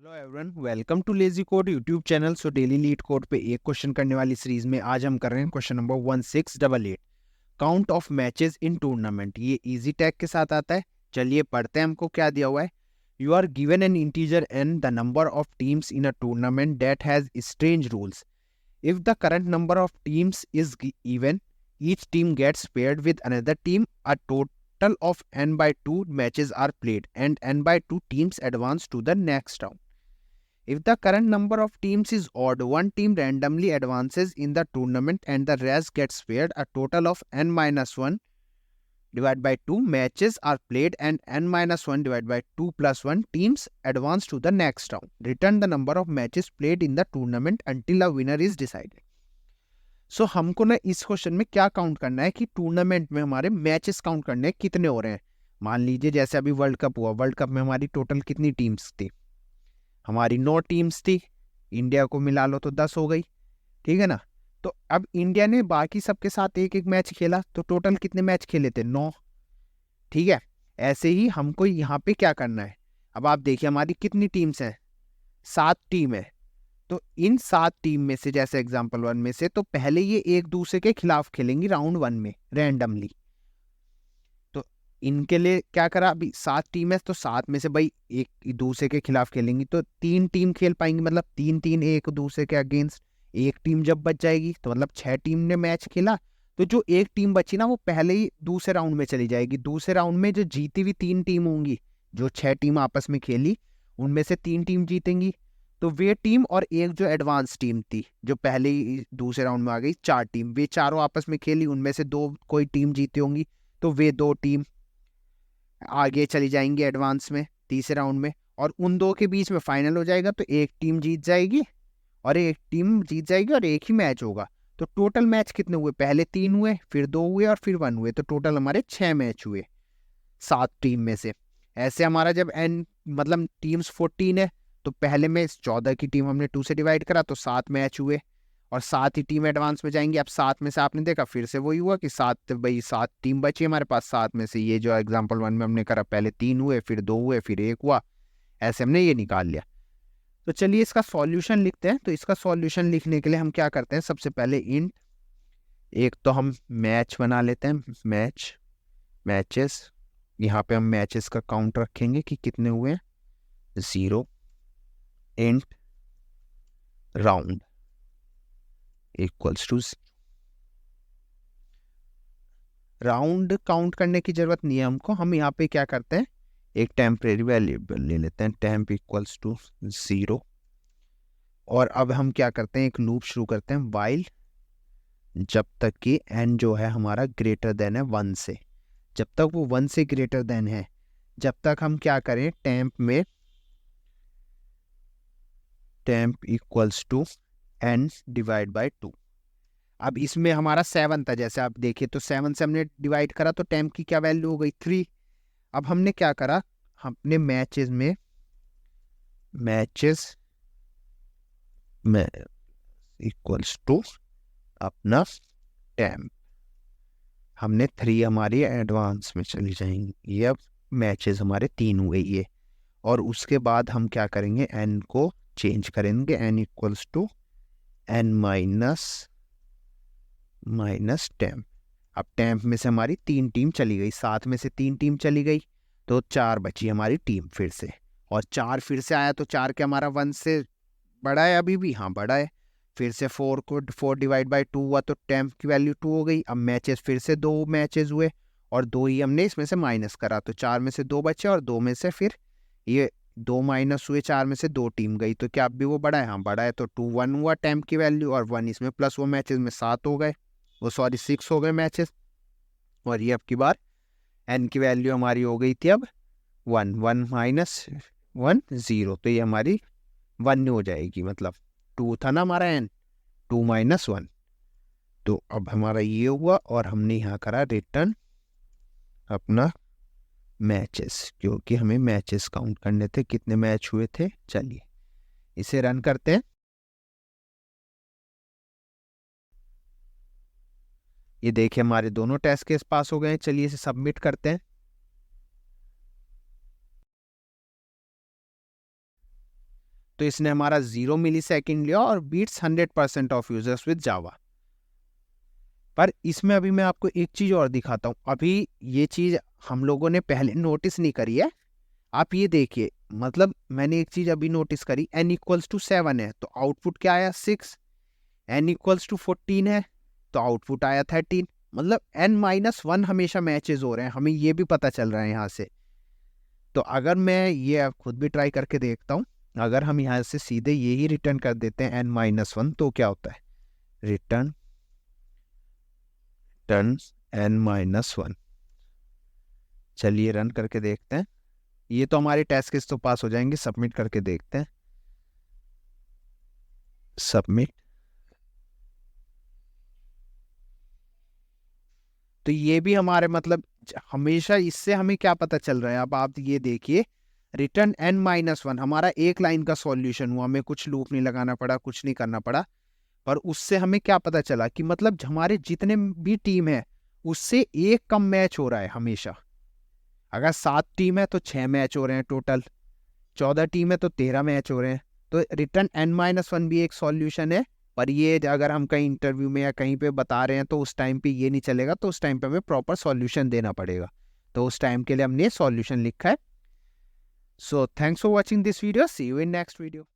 Hello everyone, welcome too lazy code YouTube channel. So daily leet code पे एक question करने वाली series में आज हम कर रहे हैं question number 1688, count of matches in tournament. ये इजी टैग के साथ आता है। चलिए पढ़ते हैं हमको क्या दिया हुआ है। You are given an integer n the number of teams in a tournament that has strange rules. If the current number of teams is even, each team gets paired with another team. A total of n by 2 matches are played and n by 2 teams advance to the next round. If the current number of teams is odd, one team randomly advances in the tournament and the rest gets paired. A total of n minus 1 divided by 2 matches are played and n minus 1 divided by 2 plus 1 teams advance to the next round. Return the number of matches played in the tournament until a winner is decided. सो हमको ना इस question में क्या count करना है कि tournament में हमारे मैचेस काउंट करने हैं, कितने हो रहे हैं। मान लीजिए जैसे अभी वर्ल्ड कप हुआ, वर्ल्ड कप में हमारी टोटल कितनी टीम्स थी। हमारी 9 टीम्स थी, इंडिया को मिला लो तो 10 हो गई, ठीक है ना। तो अब इंडिया ने बाकी सबके साथ एक एक मैच खेला, तो टोटल कितने मैच खेले थे, 9, ठीक है। ऐसे ही हमको यहाँ पे क्या करना है। अब आप देखिए हमारी कितनी टीम्स हैं, 7 टीम है। तो इन 7 टीम में से जैसे एग्जाम्पल 1 में से, तो पहले ये एक दूसरे के खिलाफ खेलेंगी राउंड 1 में रैंडमली। तो इनके लिए क्या करा, अभी 7 टीम है तो 7 में से भाई एक दूसरे के खिलाफ खेलेंगी, तो 3 टीम खेल पाएंगी, मतलब 3-3 एक दूसरे के अगेंस्ट। एक टीम जब बच जाएगी तो मतलब 6 टीम ने मैच खेला, तो जो एक टीम बची ना वो पहले ही दूसरे राउंड में चली जाएगी। दूसरे राउंड में जो जीती हुई 3 टीम होंगी, जो 6 टीम आपस में खेली उनमें से 3 टीम जीतेंगी, तो वे टीम और एक जो एडवांस टीम थी जो पहले ही दूसरे राउंड में आ गई, 4 टीम, वे चारों आपस में खेली, उनमें से 2 कोई टीम जीती होंगी, तो वे 2 टीम आगे चली जाएंगी एडवांस में तीसरे राउंड में, और उन 2 के बीच में फाइनल हो जाएगा। तो एक टीम जीत जाएगी और एक टीम जीत जाएगी और एक ही मैच होगा। तो टोटल मैच कितने हुए, पहले 3 हुए, फिर 2 हुए और फिर 1 हुए, तो टोटल हमारे 6 मैच हुए 7 टीम में से। ऐसे हमारा जब एन मतलब टीम्स 14 है, तो पहले में 14 की टीम हमने 2 से डिवाइड करा तो 7 मैच हुए, और 7 ही टीम एडवांस में जाएंगी। अब 7 में से आपने देखा फिर से वही हुआ कि 7 टीम बची हमारे पास। 7 में से ये जो एग्जांपल 1 में हमने करा, पहले 3 हुए, फिर 2 हुए, फिर 1 हुआ, ऐसे हमने ये निकाल लिया। तो चलिए इसका सॉल्यूशन लिखते हैं। तो इसका सॉल्यूशन लिखने के लिए हम क्या करते हैं, सबसे पहले इंट एक तो हम मैच बना लेते हैं, मैचेस। यहाँ पे हम मैचेस का काउंट रखेंगे कि कितने हुए, 0। Int round equals to, round count करने की जरूरत नहीं है हमको। हम यहाँ पे क्या करते हैं, एक टेम्परेरी वेरिएबल ले लेते हैं, टेम्प इक्वल्स टू 0। और अब हम क्या करते हैं, एक लूप शुरू करते हैं, वाइल जब तक कि n जो है हमारा ग्रेटर देन है 1 से। जब तक वो 1 से ग्रेटर देन है, जब तक हम क्या करें, टेम्प में temp equals to n divide by 2। अब इसमें हमारा 7 था, जैसे आप देखिए तो 7 से हमने डिवाइड करा तो टेम्प की क्या वैल्यू हो गई, 3। अब हमने क्या करा, हमने मैचेस में इक्वल्स टू अपना टेम्प, हमने 3 हमारी एडवांस में चली जाएंगी। ये अब मैचेस हमारे 3 हुए ये। और उसके बाद हम क्या करेंगे, n को चेंज करेंगे, n equals to n minus temp. अब टेम्प में से हमारी 3 टीम चली गई, 7 में से 3 टीम चली गई, तो 4 बची हमारी टीम फिर से। और 4 फिर से आया तो 4 के हमारा 1 से बड़ा है अभी भी, हाँ बड़ा है। फिर से 4 डिवाइड बाई 2 हुआ तो टेम्प की वैल्यू 2 हो गई। अब मैचेस फिर से 2 मैचेस हुए और 2 ही हमने इसमें से माइनस करा, तो 4 में से 2 बचे और 2 में से फिर ये 2 माइनस हुए, 4 में से 2 टीम गई, तो क्या अब भी वो बड़ा है, हाँ बड़ा है। तो 2 1 हुआ टेम्प की वैल्यू, और 1 इसमें प्लस वो मैचेस में 7 हो गए, वो सॉरी 6 हो गए मैचेस। और ये अब की बार n की वैल्यू हमारी हो गई थी अब 1 माइनस 1 0, तो ये हमारी 1 हो जाएगी, मतलब 2 था ना हमारा n, 2 माइनस 1। तो अब हमारा ये हुआ, और हमने यहाँ करा रिटर्न अपना मैचेस, क्योंकि हमें मैचेस काउंट करने थे, कितने मैच हुए थे। चलिए इसे रन करते हैं। ये देखिए हमारे दोनों टेस्ट केस पास हो गए हैं। चलिए इसे सबमिट करते हैं। तो इसने हमारा 0 मिली सेकेंड लिया और beats 100% of users with Java. पर इसमें अभी मैं आपको एक चीज और दिखाता हूँ। अभी ये चीज हम लोगों ने पहले नोटिस नहीं करी है। आप ये देखिए, मतलब मैंने एक चीज अभी नोटिस करी, n इक्वल्स टू 7 है तो आउटपुट क्या आया 6, n इक्वल्स टू 14 है तो आउटपुट आया 13। मतलब n-1 हमेशा मैचेस हो रहे हैं, हमें ये भी पता चल रहा है यहाँ से। तो अगर मैं ये खुद भी ट्राई करके देखता हूँ, अगर हम यहाँ से सीधे ये ही रिटर्न कर देते हैं n-1 तो क्या होता है, रिटर्न n-1। चलिए रन करके देखते हैं। ये तो हमारे टेस्ट केस तो पास हो जाएंगे। सबमिट करके देखते हैं, सबमिट। तो ये भी हमारे मतलब हमेशा इससे हमें क्या पता चल रहा है, अब आप ये देखिए, रिटर्न n-1 हमारा एक लाइन का सॉल्यूशन हुआ, हमें कुछ लूप नहीं लगाना पड़ा, कुछ नहीं करना पड़ा। पर उससे हमें क्या पता चला कि मतलब हमारे जितने भी टीम है उससे एक कम मैच हो रहा है हमेशा। अगर 7 टीम है तो 6 मैच हो रहे हैं टोटल, 14 टीम है तो 13 मैच हो रहे हैं। तो रिटर्न n-1 भी एक सॉल्यूशन है। पर ये अगर हम कहीं इंटरव्यू में या कहीं पे बता रहे हैं तो उस टाइम पे ये नहीं चलेगा, तो उस टाइम पे हमें प्रॉपर सॉल्यूशन देना पड़ेगा। तो उस टाइम के लिए हमने सॉल्यूशन लिखा है। So thanks for watching this video, see you in next video.